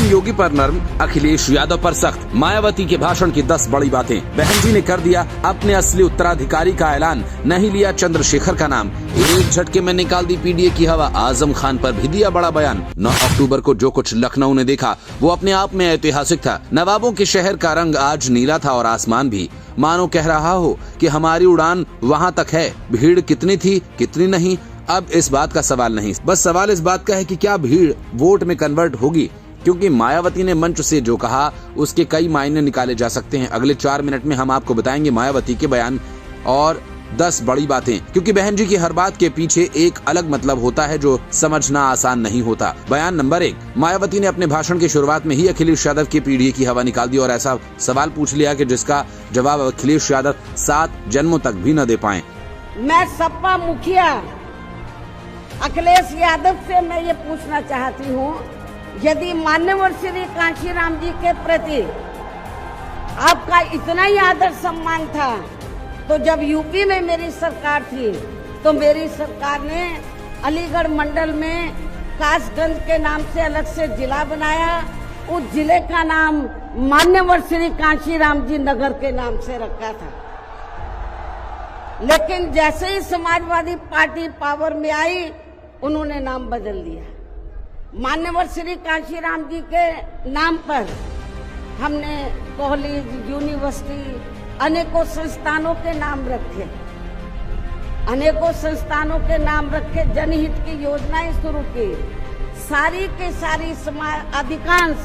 CM योगी पर नर्म, अखिलेश यादव पर सख्त। मायावती के भाषण की 10 बड़ी बातें। बहन जी ने कर दिया अपने असली उत्तराधिकारी का ऐलान, नहीं लिया चंद्रशेखर का नाम। एक झटके में निकाल दी पीडीए की हवा। आजम खान पर भी दिया बड़ा बयान। 9 अक्टूबर को जो कुछ लखनऊ ने देखा वो अपने आप में ऐतिहासिक था। नवाबों के शहर का रंग आज नीला था और आसमान भी मानो कह रहा हो कि हमारी उड़ान वहाँ तक है। भीड़ कितनी थी कितनी नहीं, अब इस बात का सवाल नहीं, बस सवाल इस बात का है कि क्या भीड़ वोट में कन्वर्ट होगी। क्योंकि मायावती ने मंच से जो कहा उसके कई मायने निकाले जा सकते हैं। अगले 4 मिनट में हम आपको बताएंगे मायावती के बयान और 10 बड़ी बातें। क्योंकि बहन जी की हर बात के पीछे एक अलग मतलब होता है जो समझना आसान नहीं होता। बयान नंबर 1, मायावती ने अपने भाषण की शुरुआत में ही अखिलेश यादव की पीडीए की हवा निकाल दी और ऐसा सवाल पूछ लिया कि जिसका जवाब अखिलेश यादव 7 जन्मों तक भी न दे पाए। मैं सपा मुखिया अखिलेश यादव से मैं ये पूछना चाहती हूँ, यदि माननीय श्री कांशीराम जी के प्रति आपका इतना ही आदर सम्मान था तो जब यूपी में मेरी सरकार थी तो मेरी सरकार ने अलीगढ़ मंडल में कासगंज के नाम से अलग से जिला बनाया। उस जिले का नाम माननीय श्री कांशीराम जी नगर के नाम से रखा था। लेकिन जैसे ही समाजवादी पार्टी पावर में आई उन्होंने नाम बदल दिया। मान्यवर श्री कांशीराम जी के नाम पर हमने कॉलेज, यूनिवर्सिटी, अनेकों संस्थानों के नाम रखे, अनेकों संस्थानों के नाम रखे, जनहित की योजनाएं शुरू की। सारी के सारी समाज अधिकांश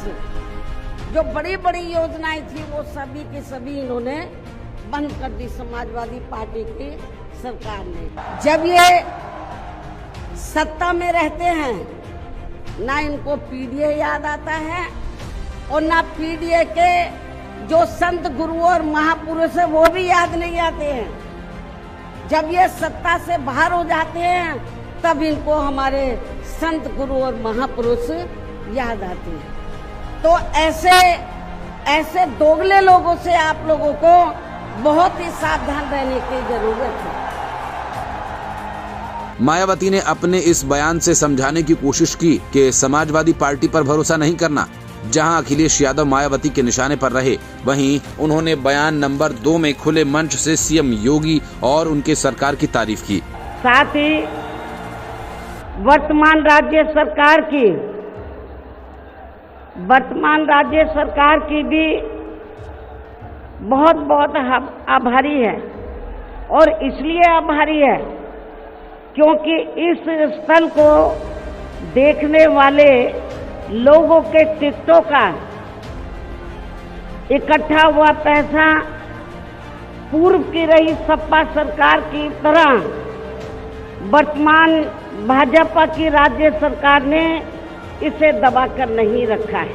जो बड़ी बड़ी योजनाएं थी वो सभी के सभी इन्होंने बंद कर दी समाजवादी पार्टी की सरकार ने। जब ये सत्ता में रहते हैं ना इनको पीडीए याद आता है और ना पीडीए के जो संत गुरु और महापुरुष है वो भी याद नहीं आते हैं। जब ये सत्ता से बाहर हो जाते हैं तब इनको हमारे संत गुरु और महापुरुष याद आते हैं। तो ऐसे दोगले लोगों से आप लोगों को बहुत ही सावधान रहने की जरूरत है। मायावती ने अपने इस बयान से समझाने की कोशिश की कि समाजवादी पार्टी पर भरोसा नहीं करना। जहां अखिलेश यादव मायावती के निशाने पर रहे, वहीं उन्होंने बयान नंबर 2 में खुले मंच से सीएम योगी और उनके सरकार की तारीफ की। साथ ही वर्तमान राज्य सरकार की भी बहुत बहुत आभारी है और इसलिए आभारी है क्योंकि इस स्थल को देखने वाले लोगों के टिकटों का इकट्ठा हुआ पैसा पूर्व की रही सपा सरकार की तरह वर्तमान भाजपा की राज्य सरकार ने इसे दबाकर नहीं रखा है,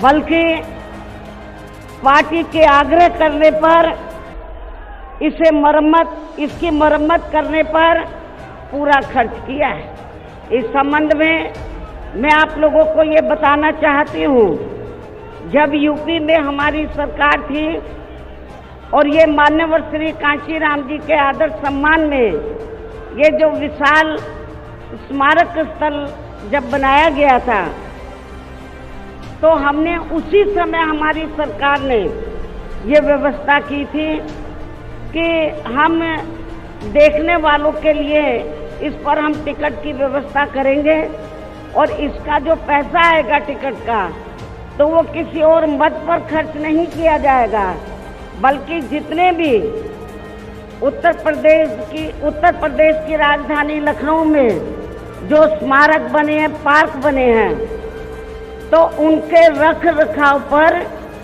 बल्कि पार्टी के आग्रह करने पर इसकी मरम्मत करने पर पूरा खर्च किया है। इस संबंध में मैं आप लोगों को ये बताना चाहती हूँ, जब यूपी में हमारी सरकार थी और ये मान्यवर श्री कांशीराम जी के आदर सम्मान में ये जो विशाल स्मारक स्थल जब बनाया गया था तो हमने उसी समय हमारी सरकार ने ये व्यवस्था की थी कि हम देखने वालों के लिए इस पर हम टिकट की व्यवस्था करेंगे और इसका जो पैसा आएगा टिकट का तो वो किसी और मद पर खर्च नहीं किया जाएगा, बल्कि जितने भी उत्तर प्रदेश की राजधानी लखनऊ में जो स्मारक बने हैं, पार्क बने हैं, तो उनके रख रखाव पर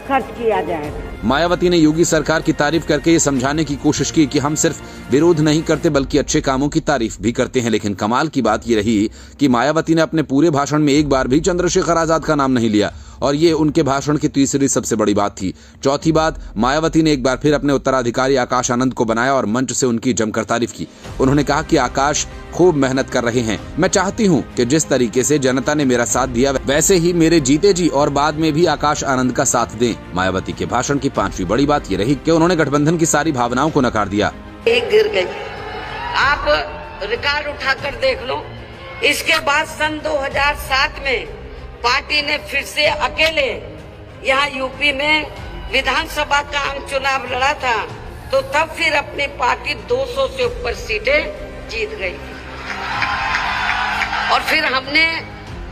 खर्च किया जाएगा। मायावती ने योगी सरकार की तारीफ करके ये समझाने की कोशिश की कि हम सिर्फ विरोध नहीं करते बल्कि अच्छे कामों की तारीफ भी करते हैं। लेकिन कमाल की बात ये रही कि मायावती ने अपने पूरे भाषण में एक बार भी चंद्रशेखर आजाद का नाम नहीं लिया और ये उनके भाषण की तीसरी सबसे बड़ी बात थी। चौथी बात, मायावती ने एक बार फिर अपने उत्तराधिकारी आकाश आनंद को बनाया और मंच से उनकी जमकर तारीफ की। उन्होंने कहा कि आकाश खूब मेहनत कर रहे हैं। मैं चाहती हूं कि जिस तरीके से जनता ने मेरा साथ दिया वैसे ही मेरे जीते जी और बाद में भी आकाश आनंद का साथ दें। मायावती के भाषण की 5वीं बड़ी बात ये रही कि उन्होंने गठबंधन की सारी भावनाओं को नकार दिया। एक गिर गई, आप रिकॉर्ड उठाकर देख लो, इसके बाद सन 2007 में पार्टी ने फिर से अकेले यहाँ यूपी में विधानसभा का आम चुनाव लड़ा था, तो तब फिर अपनी पार्टी 200 से ऊपर सीटें जीत गई थी। और फिर हमने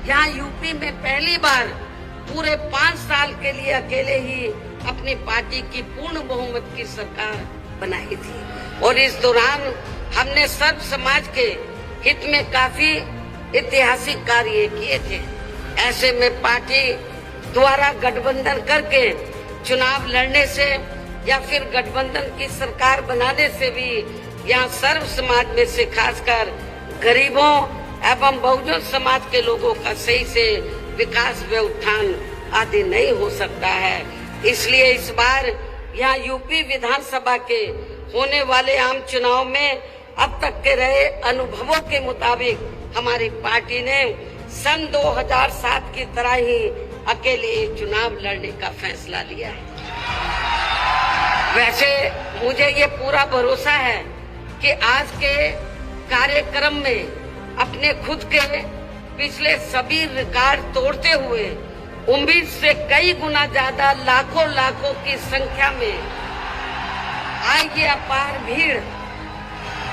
यहाँ यूपी में पहली बार पूरे 5 साल के लिए अकेले ही अपनी पार्टी की पूर्ण बहुमत की सरकार बनाई थी। और इस दौरान हमने सर्व समाज के हित में काफी ऐतिहासिक कार्य किए थे। ऐसे में पार्टी द्वारा गठबंधन करके चुनाव लड़ने से या फिर गठबंधन की सरकार बनाने से भी यहाँ सर्व समाज में से खासकर गरीबों एवं बहुजन समाज के लोगों का सही से विकास व उत्थान आदि नहीं हो सकता है। इसलिए इस बार यहाँ यूपी विधानसभा के होने वाले आम चुनाव में अब तक के रहे अनुभवों के मुताबिक हमारी पार्टी ने सन 2007 की तरह ही अकेले चुनाव लड़ने का फैसला लिया है। वैसे मुझे ये पूरा भरोसा है कि आज के कार्यक्रम में अपने खुद के पिछले सभी रिकॉर्ड तोड़ते हुए उम्मीद से कई गुना ज्यादा लाखों की संख्या में आई ये अपार भीड़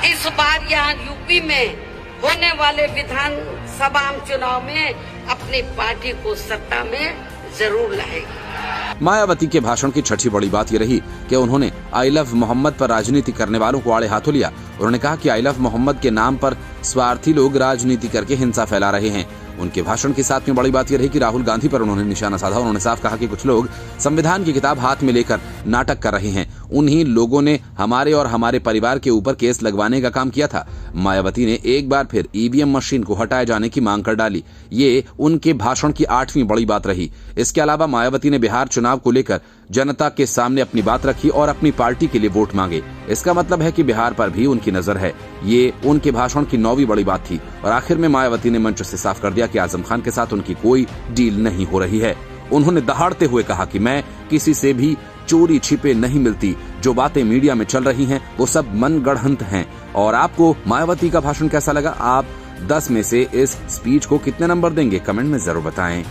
इस बार यहाँ यूपी में होने वाले विधानसभा चुनाव में अपनी पार्टी को सत्ता में जरूर लाएगी। मायावती के भाषण की छठी बड़ी बात ये रही कि उन्होंने आई लव मोहम्मद पर राजनीति करने वालों को आड़े हाथों लिया। उन्होंने कहा कि आई लव मोहम्मद के नाम पर स्वार्थी लोग राजनीति करके हिंसा फैला रहे हैं। उनके भाषण के साथ में बड़ी बात यह रही कि राहुल गांधी पर उन्होंने निशाना साधा। उन्होंने साफ कहा कि कुछ लोग संविधान की किताब हाथ में लेकर नाटक कर रहे हैं। उन्हीं लोगों ने हमारे और हमारे परिवार के ऊपर केस लगवाने का काम किया था। मायावती ने एक बार फिर ईवीएम मशीन को हटाए जाने की मांग कर डाली। ये उनके भाषण की 8वीं बड़ी बात रही। इसके अलावा मायावती ने बिहार चुनाव को लेकर जनता के सामने अपनी बात रखी और अपनी पार्टी के लिए वोट मांगे। इसका मतलब है कि बिहार पर भी उनकी नजर है। ये उनके भाषण की 9वीं बड़ी बात थी। और आखिर में मायावती ने मंच से साफ कर दिया कि आजम खान के साथ उनकी कोई डील नहीं हो रही है। उन्होंने दहाड़ते हुए कहा कि मैं किसी से भी चोरी छिपे नहीं मिलती। जो बातें मीडिया में चल रही हैं वो सब मनगढ़ंत हैं। और आपको मायावती का भाषण कैसा लगा? आप 10 में से इस स्पीच को कितने नंबर देंगे? कमेंट में जरूर बताएं।